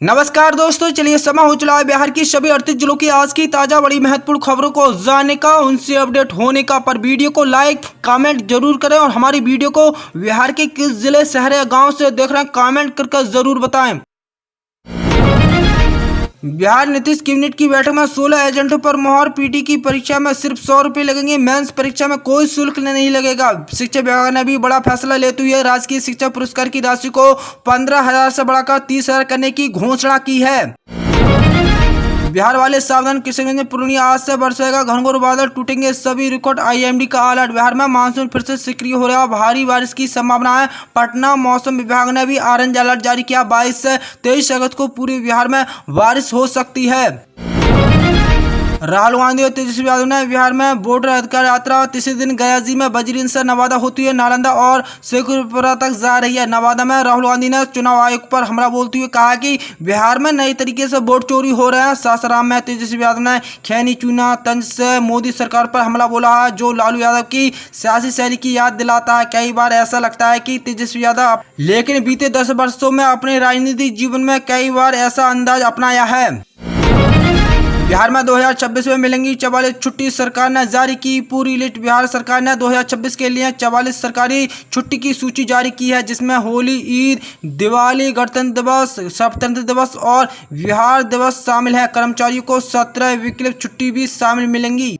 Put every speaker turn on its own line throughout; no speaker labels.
नमस्कार दोस्तों, चलिए समय हो चला है बिहार की सभी 38 जिलों की आज की ताजा बड़ी महत्वपूर्ण खबरों को जानने का, उनसे अपडेट होने का। पर वीडियो को लाइक कमेंट जरूर करें और हमारी वीडियो को बिहार के किस जिले, शहर या गांव से देख रहे हैं कमेंट करके जरूर बताएं। बिहार नीतीश कैबिनेट की बैठक में 16 एजेंटों पर मोहर। पीटी की परीक्षा में सिर्फ 100 रुपये लगेंगे। मेंस परीक्षा में कोई शुल्क नहीं लगेगा। शिक्षा विभाग ने भी बड़ा फैसला लेते हुए राजकीय शिक्षा पुरस्कार की राशि को 15,000 से बढ़ाकर 30,000 करने की घोषणा की है। बिहार वाले सावधान, किशनगंज पूर्णिया आज से बरसेगा घनघोर बादल, टूटेंगे सभी रिकॉर्ड। आईएमडी का अलर्ट। बिहार में मानसून फिर से सक्रिय हो रहा, भारी बारिश की संभावना है। पटना मौसम विभाग ने भी ऑरेंज अलर्ट जारी किया। 22 से 23 अगस्त को पूरे बिहार में बारिश हो सकती है। राहुल गांधी और तेजस्वी यादव ने बिहार में वोटर अधिकार यात्रा तीसरे दिन गयाजी में बजरीन से नवादा होती है नालंदा और शेखपुरा तक जा रही है। नवादा में राहुल गांधी ने चुनाव आयोग पर हमला बोलते हुए कहा कि बिहार में नई तरीके से वोट चोरी हो रहे हैं। सासाराम में तेजस्वी यादव ने खैनी चुना तंज से मोदी सरकार पर हमला बोला है, जो लालू यादव की सियासी शैली की याद दिलाता है। कई बार ऐसा लगता है कि तेजस्वी यादव, लेकिन बीते 10 वर्षों में अपने राजनीतिक जीवन में कई बार ऐसा अंदाज अपनाया है। बिहार में 2026 में मिलेंगी 44 छुट्टी, सरकार ने जारी की पूरी लिस्ट। बिहार सरकार ने 2026 के लिए 44 सरकारी छुट्टी की सूची जारी की है, जिसमें होली, ईद, दिवाली, गणतंत्र दिवस, स्वतंत्रता दिवस और बिहार दिवस शामिल है। कर्मचारियों को 17 वैकल्पिक छुट्टी भी शामिल मिलेंगी।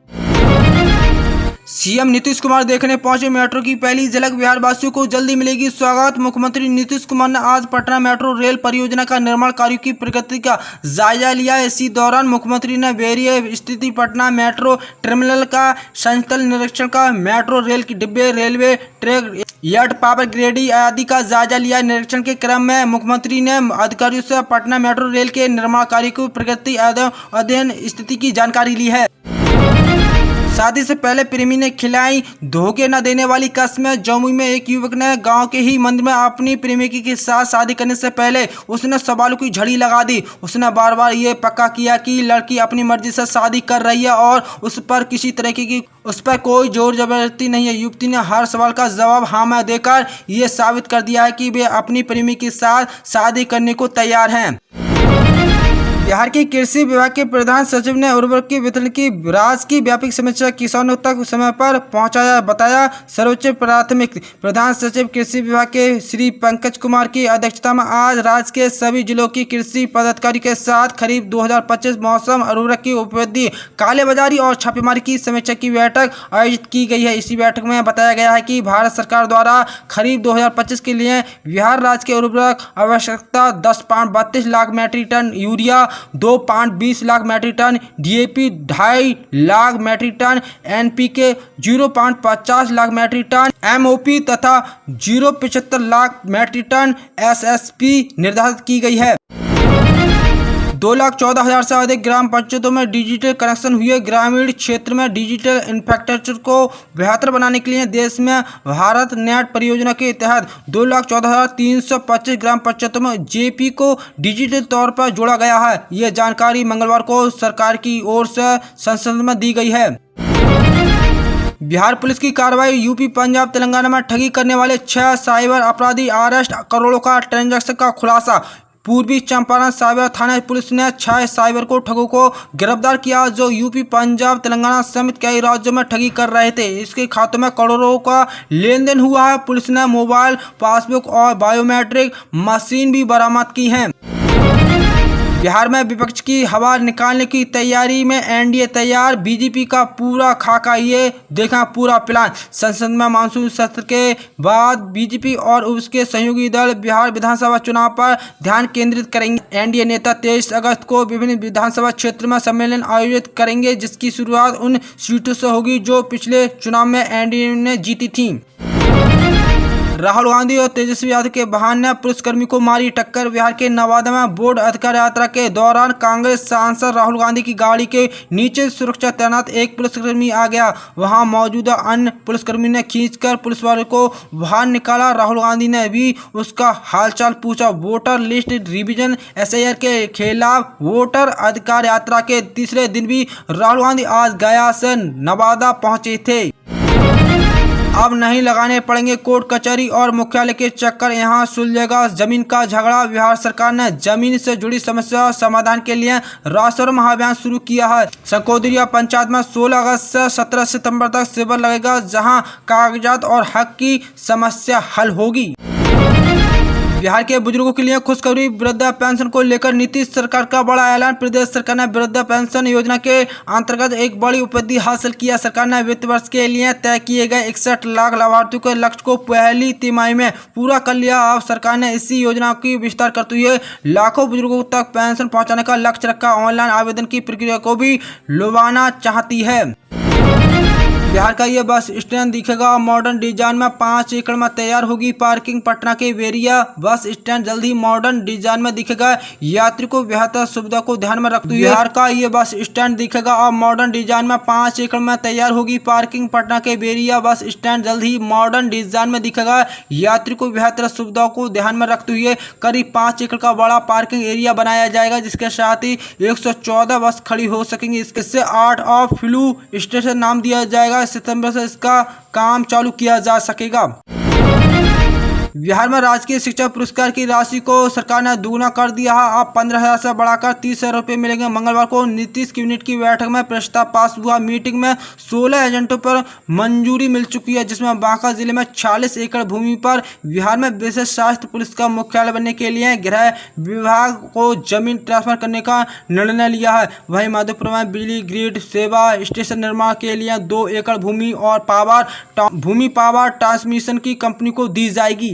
सीएम नीतीश कुमार देखने पहुंचे मेट्रो की पहली झलक, बिहार वासियों को जल्दी मिलेगी स्वागत। मुख्यमंत्री नीतीश कुमार ने आज पटना मेट्रो रेल परियोजना का निर्माण कार्यों की प्रगति का जायजा लिया। इसी दौरान मुख्यमंत्री ने बेरिया स्थित पटना मेट्रो टर्मिनल का संस्थल निरीक्षण का, मेट्रो रेल की डिब्बे, railway track yard, power grading आदि का जायजा लिया। निरीक्षण के क्रम में मुख्यमंत्री ने अधिकारियों से पटना मेट्रो रेल के निर्माण कार्य की प्रगति अध्ययन स्थिति की जानकारी ली है। शादी से पहले प्रेमी ने खिलाई धोखे न देने वाली कसमें। जमुई में एक युवक ने गांव के ही मंदिर में अपनी प्रेमिका के साथ शादी करने से पहले उसने सवालों की झड़ी लगा दी। उसने बार बार ये पक्का किया कि लड़की अपनी मर्जी से शादी कर रही है और उस पर कोई जोर जबरदस्ती नहीं है। युवती ने हर सवाल का जवाब हाँ में देकर ये साबित कर दिया है कि वे अपनी प्रेमी के साथ शादी करने को तैयार हैं। बिहार के कृषि विभाग के प्रधान सचिव ने उर्वरक के वितरण की राज्य व्यापक समीक्षा किसानों तक समय पर पहुंचाया, बताया सर्वोच्च प्राथमिक। प्रधान सचिव कृषि विभाग के श्री पंकज कुमार की अध्यक्षता में आज राज्य के सभी जिलों की कृषि पदाधिकारी के साथ खरीफ 2025 मौसम उर्वरक की उपलब्धि, कालेबाजारी और छापेमारी की समीक्षा की बैठक आयोजित की गई है। इसी बैठक में बताया गया है कि भारत सरकार द्वारा खरीफ 2025 के लिए बिहार राज्य के उर्वरक आवश्यकता 10.32 lakh metric ton urea, 2.20 lakh metric ton DAP, 2.5 lakh metric ton NPK, 0.50 lakh metric ton MOP तथा 0.75 लाख मैट्रिक टन एसएसपी निर्धारित की गई है। 2,14,000 से अधिक ग्राम पंचायतों में डिजिटल कनेक्शन हुए। ग्रामीण क्षेत्र में डिजिटल इंफ्रास्ट्रक्चर को बेहतर बनाने के लिए देश में भारत नेट परियोजना के तहत 2,14,325 ग्राम पंचायतों में जेपी को डिजिटल तौर पर जोड़ा गया है। ये जानकारी मंगलवार को सरकार की ओर से संसद में दी गई है। बिहार पुलिस की कार्रवाई, यूपी, पंजाब, तेलंगाना में ठगी करने वाले 6 साइबर अपराधी अरेस्ट, करोड़ों का ट्रांजैक्शन का खुलासा। पूर्वी चंपारण साइबर थाना पुलिस ने 6 साइबर को ठगों को गिरफ्तार किया, जो यूपी, पंजाब, तेलंगाना समेत कई राज्यों में ठगी कर रहे थे। इसके खातों में करोड़ों का लेन देन हुआ है। पुलिस ने मोबाइल, पासबुक और बायोमेट्रिक मशीन भी बरामद की है। बिहार में विपक्ष की हवा निकालने की तैयारी में एनडीए तैयार, बीजेपी का पूरा खाका, ये देखा पूरा प्लान। संसद में मानसून सत्र के बाद बीजेपी और उसके सहयोगी दल बिहार विधानसभा चुनाव पर ध्यान केंद्रित करेंगे। एनडीए नेता 23 अगस्त को विभिन्न विधानसभा क्षेत्र में सम्मेलन आयोजित करेंगे, जिसकी शुरुआत उन सीटों से होगी जो पिछले चुनाव में एनडीए ने जीती थी। राहुल गांधी और तेजस्वी यादव के वाहन ने पुलिसकर्मी को मारी टक्कर। बिहार के नवादा में बोर्ड अधिकार यात्रा के दौरान कांग्रेस सांसद राहुल गांधी की गाड़ी के नीचे सुरक्षा तैनात एक पुलिसकर्मी आ गया। वहां मौजूदा अन्य पुलिसकर्मी ने खींचकर पुलिस वाले को बाहर निकाला। राहुल गांधी ने भी उसका हालचाल पूछा। वोटर लिस्ट रिवीजन एसआईआर के खिलाफ वोटर अधिकार यात्रा के तीसरे दिन भी राहुल गांधी आज गया से नवादा पहुंचे थे। अब नहीं लगाने पड़ेंगे कोर्ट कचहरी और मुख्यालय के चक्कर, यहाँ सुलझेगा जमीन का झगड़ा। बिहार सरकार ने जमीन से जुड़ी समस्या समाधान के लिए राष्ट्रीय महाअभियान शुरू किया है। संकोदरिया पंचायत में 16 अगस्त से 17 सितंबर तक शिविर लगेगा, जहां कागजात और हक की समस्या हल होगी। बिहार के बुजुर्गों के लिए खुशखबरी, वृद्धा पेंशन को लेकर नीतीश सरकार का बड़ा ऐलान। प्रदेश सरकार ने वृद्धा पेंशन योजना के अंतर्गत एक बड़ी उपलब्धि हासिल किया। सरकार ने वित्त वर्ष के लिए तय किए गए 61 लाख लाभार्थियों के लक्ष्य को पहली तिमाही में पूरा कर लिया। अब सरकार ने इसी योजना की विस्तार करते हुए लाखों बुजुर्गों तक पेंशन पहुँचाने का लक्ष्य रखा। ऑनलाइन आवेदन की प्रक्रिया को भी लुभाना चाहती है। बिहार का ये बस स्टैंड दिखेगा मॉडर्न डिजाइन में, 5 एकड़ में तैयार होगी पार्किंग। पटना के बेरिया बस स्टैंड जल्द ही मॉडर्न डिजाइन में दिखेगा। यात्री को बेहतर सुविधा को ध्यान में रखते हुए बिहार का ये बस स्टैंड दिखेगा अब मॉडर्न डिजाइन में, 5 एकड़ में तैयार होगी पार्किंग। पटना के बेरिया बस स्टैंड जल्द ही मॉडर्न डिजाइन में दिखेगा। यात्री को बेहतर सुविधाओं को ध्यान में रखते हुए करीब 5 एकड़ का बड़ा पार्किंग एरिया बनाया जाएगा, जिसके साथ ही 114 बस खड़ी हो सकेंगी। इससे आर्ट ऑफ फ्लू स्टेशन नाम दिया जाएगा। सितंबर से इसका काम चालू किया जा सकेगा। बिहार में राजकीय शिक्षा पुरस्कार की राशि को सरकार ने दोगुना कर दिया है। अब 15,000 से बढ़ाकर 30,000 रुपये मिलेंगे। मंगलवार को नीतीश कैबिनेट की बैठक में प्रस्ताव पास हुआ। मीटिंग में 16 एजेंटों पर मंजूरी मिल चुकी है, जिसमें बांका जिले में 40 एकड़ भूमि पर बिहार में विशेष स्वास्थ्य पुलिस का मुख्यालय बनने के लिए गृह विभाग को जमीन ट्रांसफर करने का निर्णय लिया है। वहीं मधुपुर में बिजली ग्रिड सेवा स्टेशन निर्माण के लिए 2 एकड़ भूमि और पावर ट्रांसमिशन की कंपनी को दी जाएगी।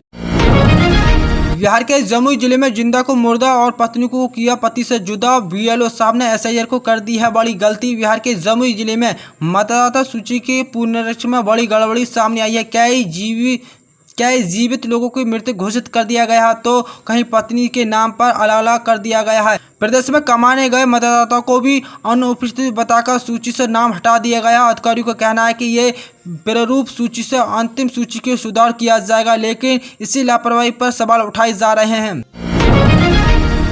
बिहार के जमुई जिले में जिंदा को मुर्दा और पत्नी को किया पति से जुदा। बीएलओ साहब ने एसआईआर को कर दी है बड़ी गलती। बिहार के जमुई जिले में मतदाता सूची के पुनरीक्षण में बड़ी गड़बड़ी सामने आई है। कई जीवित लोगों की मृत्यु घोषित कर दिया गया है, तो कहीं पत्नी के नाम पर अलग अलग कर दिया गया है। प्रदेश में कमाने गए मतदाताओं को भी अनुपस्थित बताकर सूची से नाम हटा दिया गया। अधिकारियों का कहना है कि ये प्रारूप सूची से अंतिम सूची के सुधार किया जाएगा, लेकिन इसी लापरवाही पर सवाल उठाए जा रहे हैं।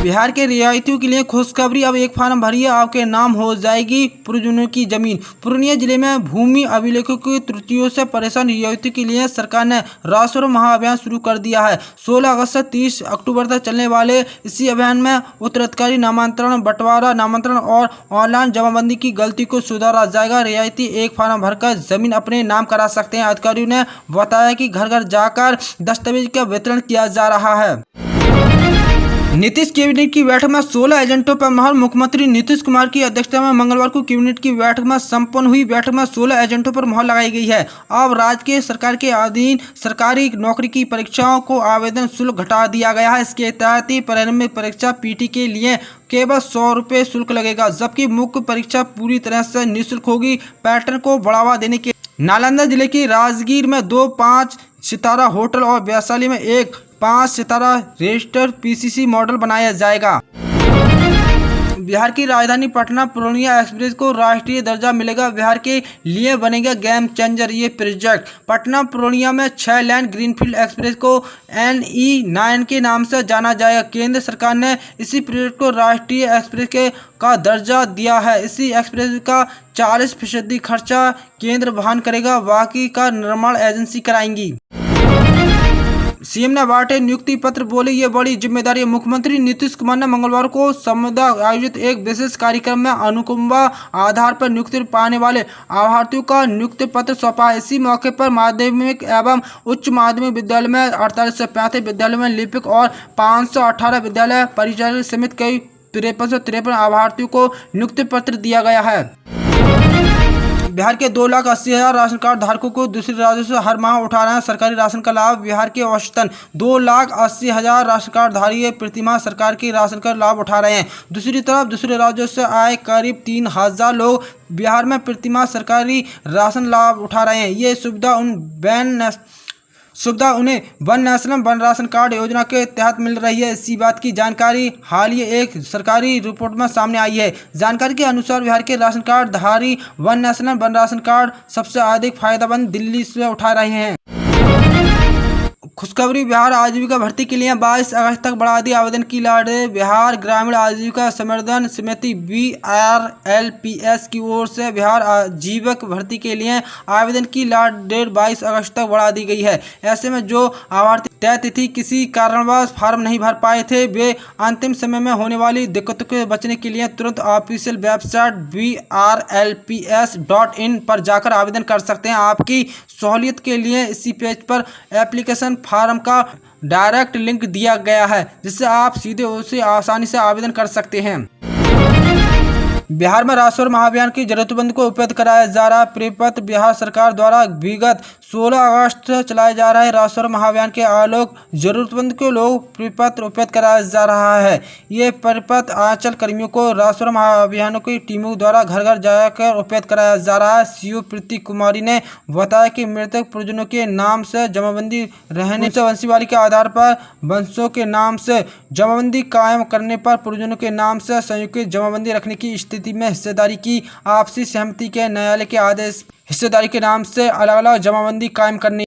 बिहार के रियायतियों के लिए खुशखबरी, अब एक फार्म भरिए आपके नाम हो जाएगी पुरजनों की जमीन। पूर्णिया जिले में भूमि अभिलेखों की त्रुटियों से परेशान रियायतियों के लिए सरकार ने राष्ट्रीय महाअभियान शुरू कर दिया है। 16 अगस्त से 30 अक्टूबर तक चलने वाले इसी अभियान में उत्तराधिकारी नामांतरण, बंटवारा नामांतरण और ऑनलाइन जमाबंदी की गलती को सुधारा जाएगा। रियायती एक फार्म भरकर जमीन अपने नाम करा सकते हैं। अधिकारियों ने बताया कि घर घर जाकर दस्तावेज का वितरण किया जा रहा है। नीतीश कैबिनेट की बैठक में 16 एजेंटों पर मोहर। मुख्यमंत्री नीतीश कुमार की अध्यक्षता में मंगलवार को कैबिनेट की बैठक में संपन्न हुई। बैठक में 16 एजेंटों पर मोहर लगाई गई है। अब राज्य के सरकार के अधीन सरकारी नौकरी की परीक्षाओं को आवेदन शुल्क घटा दिया गया है। इसके तहत ही प्रारंभिक परीक्षा पीटी के लिए केवल 100 रुपये शुल्क लगेगा, जबकि मुख्य परीक्षा पूरी तरह से निःशुल्क होगी। पैटर्न को बढ़ावा देने के नालंदा जिले की राजगीर में 2 5 सितारा होटल और वैशाली में एक 5 सितारा रजिस्टर्ड पीसीसी मॉडल बनाया जाएगा। बिहार की राजधानी पटना पूर्णिया एक्सप्रेस को राष्ट्रीय दर्जा मिलेगा। बिहार के लिए बनेगा गेम चेंजर ये प्रोजेक्ट। पटना पूर्णिया में 6 लेन ग्रीनफील्ड एक्सप्रेस को NE9 के नाम से जाना जाएगा। केंद्र सरकार ने इसी प्रोजेक्ट को राष्ट्रीय एक्सप्रेस का दर्जा दिया है। इसी एक्सप्रेस का 40% खर्चा केंद्र वहन करेगा, बाकी का निर्माण एजेंसी कराएंगी। सीएम ने बांटे नियुक्ति पत्र, बोले ये बड़ी जिम्मेदारी। मुख्यमंत्री नीतीश कुमार ने मंगलवार को संविदा आयोजित एक विशेष कार्यक्रम में अनुकंपा आधार पर नियुक्ति पाने वाले लाभार्थियों का नियुक्ति पत्र सौंपा। इसी मौके पर माध्यमिक एवं उच्च माध्यमिक विद्यालय में 48 से 35 विद्यालय में लिपिक और 518 विद्यालय परिचालक समेत कई 53 लाभार्थियों को नियुक्ति पत्र दिया गया है। बिहार के 2,80,000 राशन कार्ड धारकों को दूसरे राज्यों से हर माह उठा रहे हैं सरकारी राशन का लाभ। बिहार के औसतन 2,80,000 राशन कार्ड धारी प्रतिमाह सरकार के राशन का लाभ उठा रहे हैं। दूसरी तरफ दूसरे राज्यों से आए करीब 3,000 लोग बिहार में प्रतिमाह सरकारी राशन लाभ उठा रहे हैं। ये सुविधा उन्हें one national one ration card योजना के तहत मिल रही है। इसी बात की जानकारी हालिया एक सरकारी रिपोर्ट में सामने आई है। जानकारी के अनुसार बिहार के राशन कार्ड धारी one national one ration card सबसे अधिक फायदेमंद दिल्ली से उठा रहे हैं। खुशखबरी, बिहार आजीविका भर्ती के लिए 22 अगस्त तक बढ़ा दी आवेदन की लाडे। बिहार ग्रामीण आजीविका संवर्धन समिति BRLPS की ओर से बिहार आजीविका भर्ती के लिए आवेदन की लास्ट डेट 22 अगस्त तक बढ़ा दी गई है। ऐसे में जो आवर्ती तय तिथि किसी कारणवश फॉर्म नहीं भर पाए थे, वे अंतिम समय में होने वाली दिक्कतों के बचने के लिए तुरंत ऑफिशियल वेबसाइट BRLPS.in पर जाकर आवेदन कर सकते हैं। आपकी सहूलियत के लिए इसी पेज पर एप्लीकेशन फॉर्म का डायरेक्ट लिंक दिया गया है, जिससे आप सीधे उसे आसानी से आवेदन कर सकते हैं। बिहार में राष्ट्रीय महाअभियान की जरूरतमंद को उपलब्ध कराया जा रहा है। परिपत्र, बिहार सरकार द्वारा विगत 16 अगस्त से चलाए जा रहे राष्ट्रीय महाअभियान के आलोक जरूरतमंद के लोग परिपत्र उपलब्ध कराया जा रहा है। ये परिपत्र आंचल कर्मियों को राष्ट्रीय महाअभियानों की टीमों द्वारा घर घर जाकर उपलब्ध कराया जा रहा है। CO प्रीति कुमारी ने बताया कि मृतक परिजनों के नाम से जमाबंदी रहने से वंशवाली के आधार पर वंशों के नाम से जमाबंदी कायम करने पर परिजनों के नाम से संयुक्त जमाबंदी रखने की स्थिति में हिस्सेदारी की आपसी सहमति के न्यायालय के आदेश हिस्सेदारी के नाम से अलग अलग जमाबंदी कायम करने।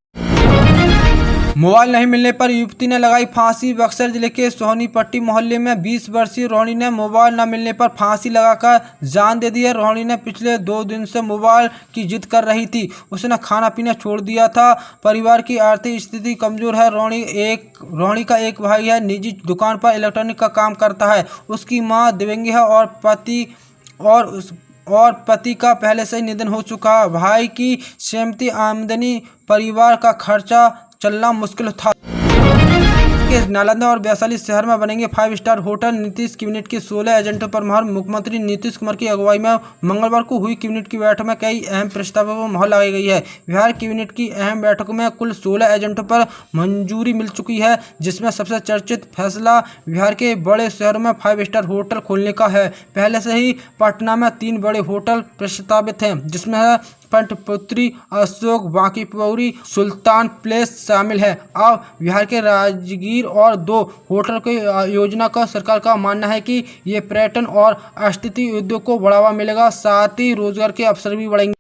मोबाइल नहीं मिलने पर युवती ने लगाई फांसी। बक्सर जिले के सोहनीपट्टी मोहल्ले में 20 वर्षीय रोहिणी ने मोबाइल न मिलने पर फांसी लगाकर जान दे दी है। रोहिणी ने पिछले 2 दिन से मोबाइल की जिद कर रही थी। उसने खाना पीना छोड़ दिया था। परिवार की आर्थिक स्थिति कमजोर है। रोहिणी का एक भाई है, निजी दुकान पर इलेक्ट्रॉनिक का काम करता है। उसकी माँ दिव्यांग है और पति का पहले से ही निधन हो चुका है। भाई की सीमित आमदनी परिवार का खर्चा चलना मुश्किल था। नालंदा और वैशाली शहर में बनेंगे 5 स्टार होटल। नीतीश कैबिनेट के 16 एजेंटों पर मोहर। मुख्यमंत्री नीतीश कुमार की अगुवाई में मंगलवार को हुई कैबिनेट की बैठक में कई अहम प्रस्तावों पर मोहर लगाई गई है। बिहार कैबिनेट की अहम बैठक में कुल 16 एजेंटों पर मंजूरी मिल चुकी है, जिसमें सबसे चर्चित फैसला बिहार के बड़े शहरों में 5 स्टार होटल खोलने का है। पहले से ही पटना में 3 बड़े होटल प्रस्तावित हैं, जिसमें पाटलिपुत्र, अशोक, बांकीपुरी, सुल्तान प्लेस शामिल है। अब बिहार के राजगीर और 2 होटल की योजना का सरकार का मानना है कि ये पर्यटन और आतिथ्य उद्योग को बढ़ावा मिलेगा, साथ ही रोजगार के अवसर भी बढ़ेंगे।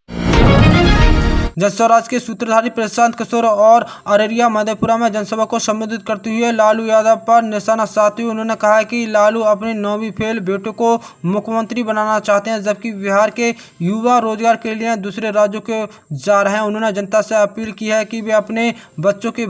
जनस्वराज के सूत्रधारी प्रशांत किशोर और अररिया मधेपुरा में जनसभा को संबोधित करते हुए लालू यादव पर निशाना साधते हुए उन्होंने कहा कि लालू अपने 9वीं फेल बेटे को मुख्यमंत्री बनाना चाहते हैं, जबकि बिहार के युवा रोजगार के लिए दूसरे राज्यों के जा रहे हैं। उन्होंने जनता से अपील की है कि वे अपने बच्चों के